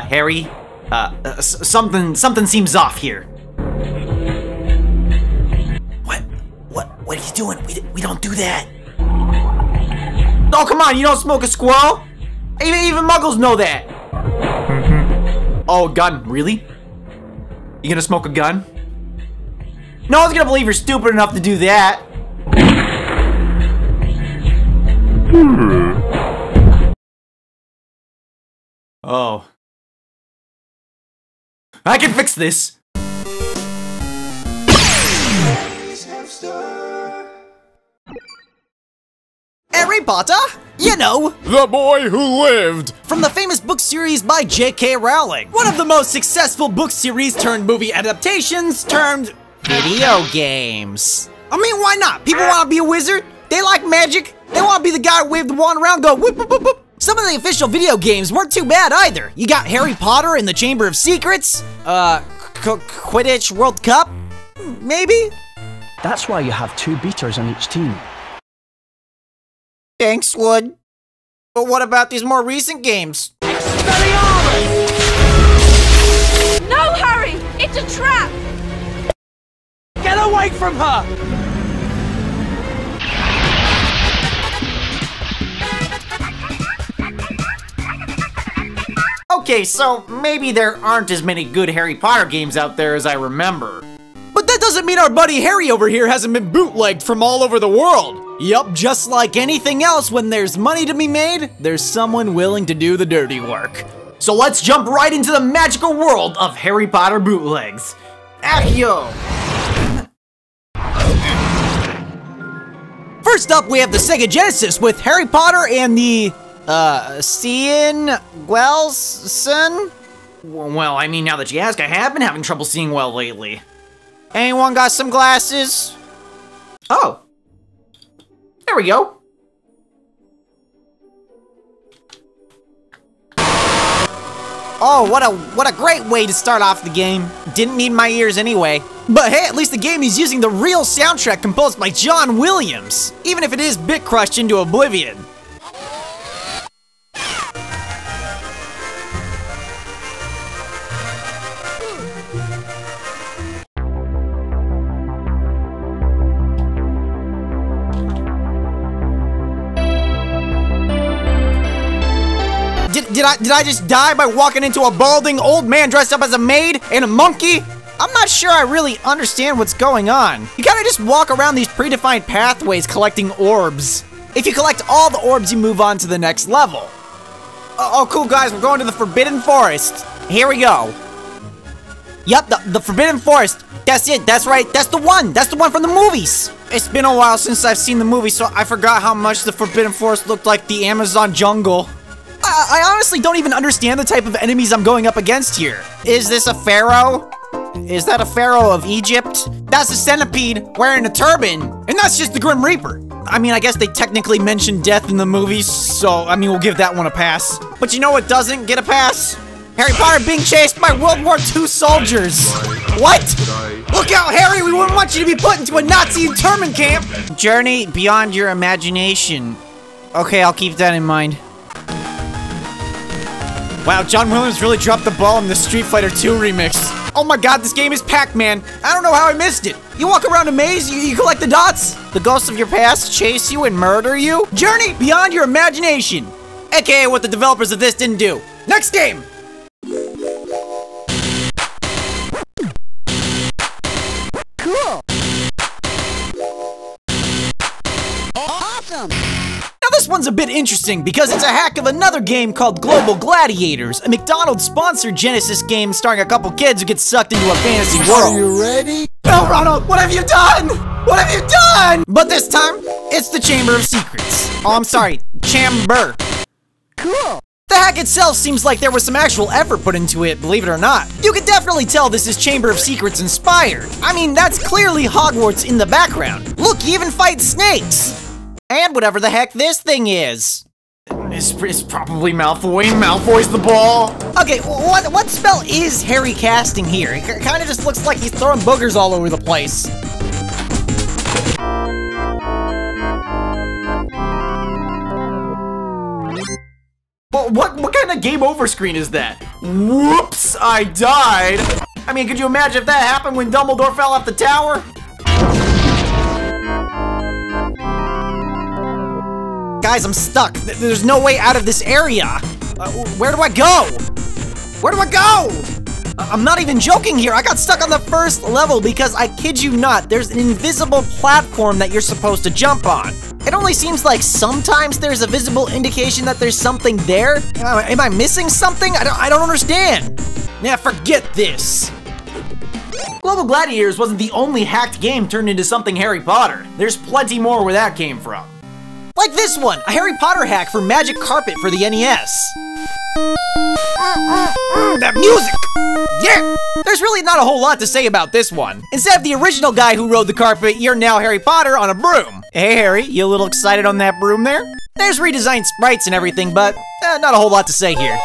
Harry? Something seems off here. What are you doing? We don't do that. Oh, come on, you don't smoke a squirrel? Even muggles know that. Oh, a gun, really? You gonna smoke a gun? No one's gonna believe you're stupid enough to do that. Oh. I can fix this. Harry Potter? You know, The boy who lived! from the famous book series by J.K. Rowling. One of the most successful book series turned movie adaptations turned video games. I mean, why not? People want to be a wizard. They like magic. They want to be the guy who waved the wand around, go whoop, whoop, whoop, whoop. Some of the official video games weren't too bad either. You got Harry Potter and the Chamber of Secrets, Quidditch World Cup, maybe? That's why you have 2 beaters on each team. Thanks, Wood. But what about these more recent games? No, Harry! It's a trap! Get away from her! Okay, so maybe there aren't as many good Harry Potter games out there as I remember. But that doesn't mean our buddy Harry over here hasn't been bootlegged from all over the world. Yup, just like anything else, when there's money to be made, there's someone willing to do the dirty work. So let's jump right into the magical world of Harry Potter bootlegs. Accio! First up, we have the Sega Genesis with Harry Potter and the, seeing Wellson? Well, I mean, now that you ask, I have been having trouble seeing well lately. Anyone got some glasses? Oh. There we go. Oh, what a great way to start off the game. Didn't need my ears anyway. But hey, at least the game is using the real soundtrack composed by John Williams, even if it is bit crushed into oblivion. Did I just die by walking into a balding old man dressed up as a maid and a monkey? I'm not sure I really understand what's going on. You kinda just walk around these predefined pathways collecting orbs. If you collect all the orbs, you move on to the next level. Oh, cool guys, we're going to the Forbidden Forest. Here we go. Yup, the Forbidden Forest. That's it, that's right, that's the one from the movies. It's been a while since I've seen the movie, so I forgot how much the Forbidden Forest looked like the Amazon jungle. I honestly don't even understand the type of enemies I'm going up against here. Is this a pharaoh? Is that a pharaoh of Egypt? That's a centipede wearing a turban, and that's just the Grim Reaper. I mean, I guess they technically mentioned death in the movies, so, I mean, we'll give that one a pass. But you know what doesn't get a pass? Harry Potter being chased by World War II soldiers. What? Look out, Harry, we wouldn't want you to be put into a Nazi internment camp. Journey beyond your imagination. Okay, I'll keep that in mind. Wow, John Williams really dropped the ball in the Street Fighter 2 remix. Oh my god, this game is Pac-Man. I don't know how I missed it. You walk around a maze, you collect the dots. The ghosts of your past chase you and murder you. Journey beyond your imagination. AKA what the developers of this didn't do. Next game. Cool. Awesome. Now this one's a bit interesting because it's a hack of another game called Gladiators, a McDonald's-sponsored Genesis game starring a couple kids who get sucked into a fantasy world. Are you ready? No, Ronald, what have you done? What have you done? But this time, it's the Chamber of Secrets. Oh, I'm sorry, Chamber. Cool. The hack itself seems like there was some actual effort put into it, believe it or not. You can definitely tell this is Chamber of Secrets inspired. I mean, that's clearly Hogwarts in the background. Look, you even fight snakes. And whatever the heck this thing is. It's probably Malfoy. Malfoy's the ball. Okay, what spell is Harry casting here? It kind of just looks like he's throwing boogers all over the place. kind of game over screen is that? Whoops, I died. I mean, could you imagine if that happened when Dumbledore fell off the tower? Guys, I'm stuck. There's no way out of this area. Where do I go? Where do I go? I'm not even joking here. I got stuck on the first level because, I kid you not, there's an invisible platform that you're supposed to jump on. It only seems like sometimes there's a visible indication that there's something there. Am I missing something? I don't understand. Yeah, forget this. Global Gladiators wasn't the only hacked game turned into something Harry Potter. There's plenty more where that came from. Like this one, a Harry Potter hack for Magic Carpet for the NES. That music! Yeah! There's really not a whole lot to say about this one. Instead of the original guy who rode the carpet, you're now Harry Potter on a broom. Hey Harry, you a little excited on that broom there? There's redesigned sprites and everything, but not a whole lot to say here.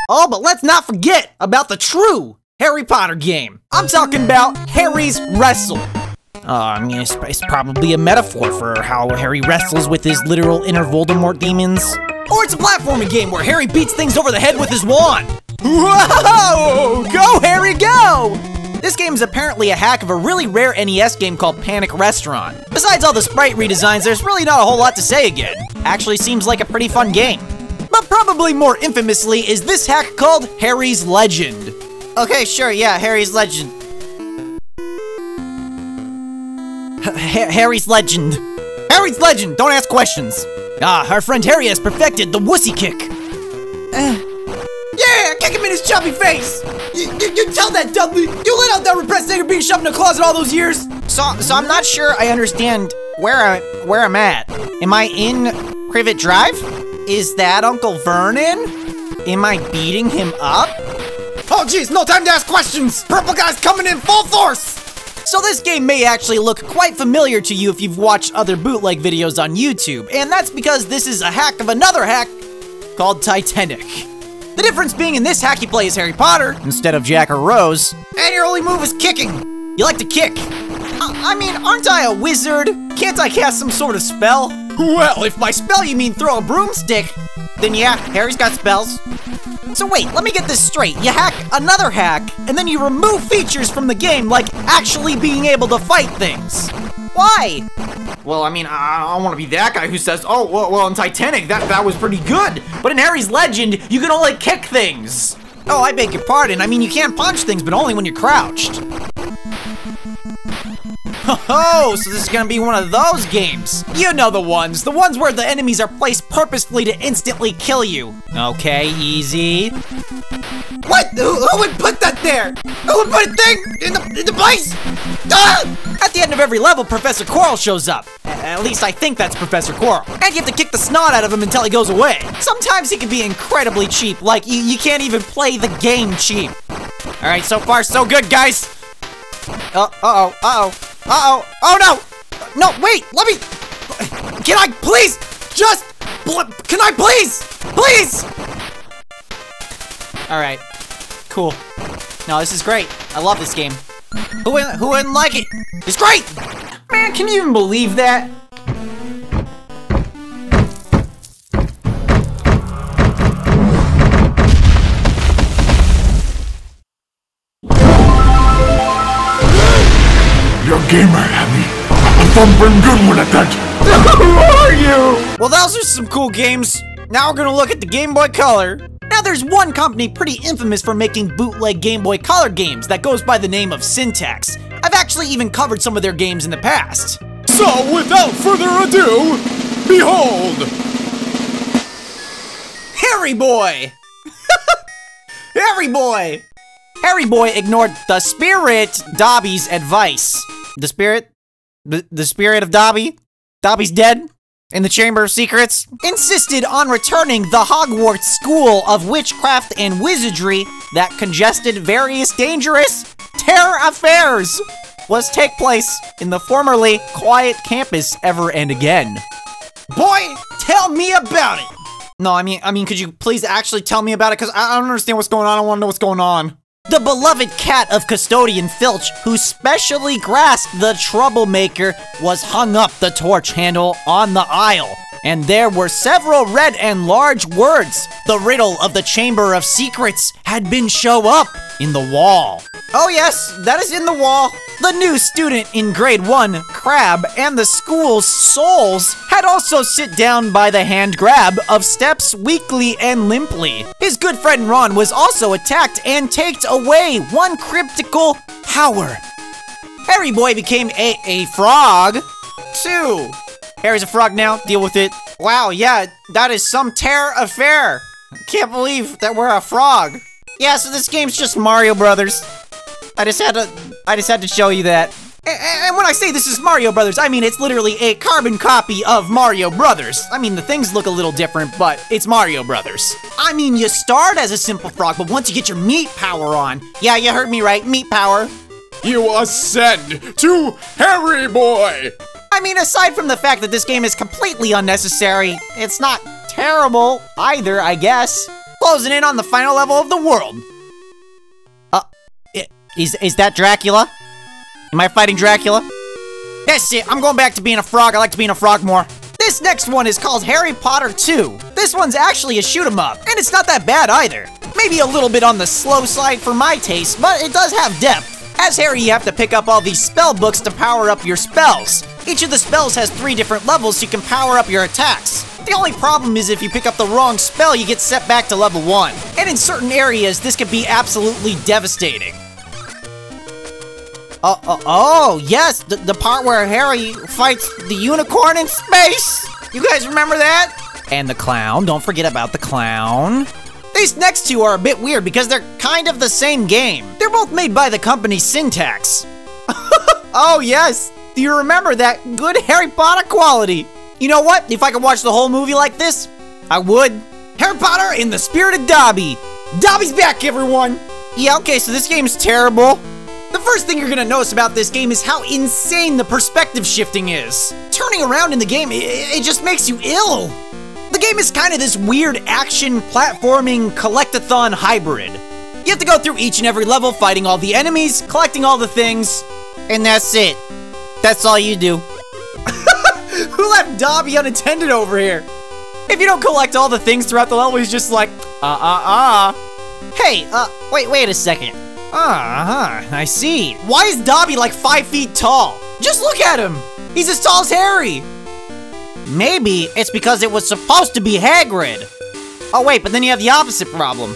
Oh, but let's not forget about the true Harry Potter game. I'm talking about Harry's Wrestle. I mean, it's probably a metaphor for how Harry wrestles with his literal inner Voldemort demons. Or it's a platforming game where Harry beats things over the head with his wand. Whoa! Go, Harry, go! This game is apparently a hack of a really rare NES game called Panic Restaurant. Besides all the sprite redesigns, there's really not a whole lot to say again. Actually seems like a pretty fun game. But probably more infamously is this hack called Harry's Legend. Okay, sure, yeah, Harry's Legend. Harry's Legend. Harry's Legend, don't ask questions. Our friend Harry has perfected the wussy kick. Yeah, kick him in his chubby face. You tell that, Dudley. You let out that repressed anger being shoved in a closet all those years. So I'm not sure I understand where I'm at. Am I in Privet Drive? Is that Uncle Vernon? Am I beating him up? Oh geez, no time to ask questions. Purple guy's coming in full force. So this game may actually look quite familiar to you if you've watched other bootleg videos on YouTube, and that's because this is a hack of another hack called Titanic. The difference being in this hack you play as Harry Potter instead of Jack or Rose, and your only move is kicking. You like to kick. I mean, aren't I a wizard? Can't I cast some sort of spell? Well, if by spell you mean throw a broomstick, then yeah, Harry's got spells. So wait, let me get this straight. You hack another hack, and then you remove features from the game, like actually being able to fight things. Why? Well, I mean, I don't want to be that guy who says, oh, well, in Titanic, that was pretty good. But in Harry's Legend, you can only kick things. Oh, I beg your pardon. I mean, you can punch things, but only when you're crouched. Oh, so this is gonna be one of those games. You know the ones where the enemies are placed purposefully to instantly kill you. Okay, easy. What? Who would put that there? Who would put a thing in the place? Ah! At the end of every level, Professor Quirrell shows up. At least I think that's Professor Quirrell. And you have to kick the snot out of him until he goes away. Sometimes he can be incredibly cheap, like you can't even play the game cheap. All right, so far so good, guys. Uh-oh, oh no! No, wait, let me, can I please, can I please? All right, cool. No, this is great. I love this game. Who wouldn't like it? It's great! Man, can you even believe that? You're a gamer, Abby. A thumping good one at that. Who are you? Well, those are some cool games. Now we're gonna look at the Game Boy Color. Now there's one company pretty infamous for making bootleg Game Boy Color games that goes by the name of Syntax. I've actually even covered some of their games in the past. So, without further ado, behold! Harry Boy! Harry Boy! Harry Boy ignored the spirit Dobby's advice. The spirit? The spirit of Dobby? Dobby's dead? In the Chamber of Secrets? Insisted on returning the Hogwarts School of Witchcraft and Wizardry that congested various dangerous terror affairs was take place in the formerly quiet campus ever and again. Boy, tell me about it! No, I mean, could you please actually tell me about it? Because I don't understand what's going on. I want to know what's going on. The beloved cat of Custodian Filch, who specially grasped the troublemaker, was hung up the torch handle on the aisle. And there were several red and large words. The riddle of the Chamber of Secrets had been show up in the wall. Oh yes, that is in the wall. The new student in grade 1, Crab, and the school's souls had also sit down by the hand grab of steps weakly and limply. His good friend Ron was also attacked and taked away one cryptical power. Harry Boy became a frog. 2. Harry's a frog now, deal with it. Wow, yeah, that is some terror affair. Can't believe that we're a frog. Yeah, so this game's just Mario Brothers. I just had to show you that. And when I say this is Mario Brothers, I mean it's literally a carbon copy of Mario Brothers. I mean, the things look a little different, but it's Mario Brothers. I mean, you start as a simple frog, but once you get your meat power on, yeah, you heard me right, meat power. You ascend to Harry Boy! I mean, aside from the fact that this game is completely unnecessary, it's not terrible either, I guess. Closing in on the final level of the world. Is that Dracula? Am I fighting Dracula? That's it, I'm going back to being a frog. I like to be in a frog more. This next one is called Harry Potter 2. This one's actually a shoot 'em up, and it's not that bad either. Maybe a little bit on the slow side for my taste, but it does have depth. As Harry, you have to pick up all these spell books to power up your spells. Each of the spells has 3 different levels so you can power up your attacks. The only problem is if you pick up the wrong spell, you get set back to level 1. And in certain areas, this could be absolutely devastating. Oh, yes, the part where Harry fights the unicorn in space. You guys remember that? And the clown, don't forget about the clown. These next 2 are a bit weird because they're kind of the same game. They're both made by the company Syntax. Oh yes, do you remember that good Harry Potter quality? You know what, if I could watch the whole movie like this, I would. Harry Potter in the spirit of Dobby. Dobby's back, everyone. Yeah, okay, so this game's terrible. The first thing you're gonna notice about this game is how insane the perspective shifting is. Turning around in the game, it just makes you ill. The game is kind of this weird action platforming collectathon hybrid. You have to go through each and every level fighting all the enemies, collecting all the things, and that's it. That's all you do. Who left Dobby unattended over here? If you don't collect all the things throughout the level, he's just like, Hey, wait a second. I see. Why is Dobby like 5 feet tall? Just look at him. He's as tall as Harry. Maybe it's because it was supposed to be Hagrid. Oh wait, but then you have the opposite problem.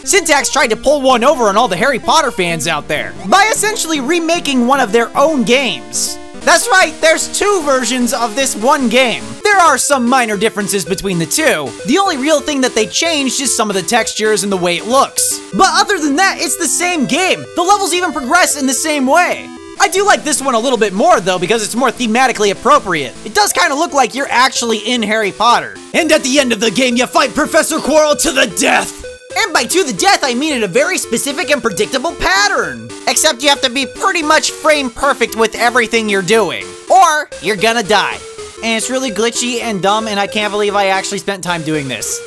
Syntax tried to pull one over on all the Harry Potter fans out there by essentially remaking one of their own games. That's right, there's 2 versions of this one game. There are some minor differences between the 2. The only real thing that they changed is some of the textures and the way it looks. But other than that, it's the same game. The levels even progress in the same way. I do like this one a little bit more though because it's more thematically appropriate. It does kind of look like you're actually in Harry Potter. And at the end of the game, you fight Professor Quirrell to the death. And by to the death, I mean in a very specific and predictable pattern. Except you have to be pretty much frame perfect with everything you're doing, or you're gonna die. And it's really glitchy and dumb, and I can't believe I actually spent time doing this.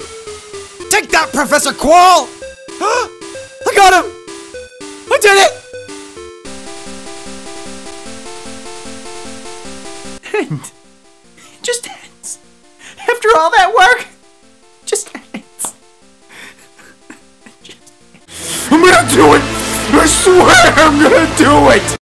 Take that, Professor Quirrell! I got him! I did it! And it just ends. After all that work, just ends. I'm gonna do it! I swear I'm gonna do it!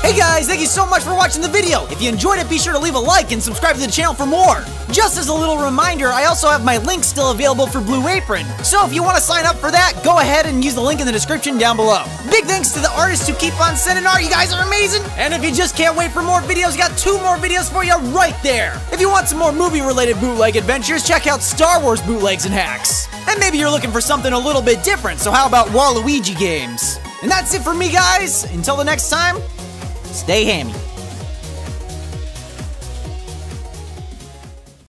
Hey guys, thank you so much for watching the video. If you enjoyed it, be sure to leave a like and subscribe to the channel for more. Just as a little reminder, I also have my link still available for Blue Apron. So if you want to sign up for that, go ahead and use the link in the description down below. Big thanks to the artists who keep on sending art. You guys are amazing. And if you just can't wait for more videos, got 2 more videos for you right there. If you want some more movie-related bootleg adventures, check out Star Wars Bootlegs and Hacks. And maybe you're looking for something a little bit different, so how about Waluigi games? And that's it for me, guys. Until the next time, stay hammy.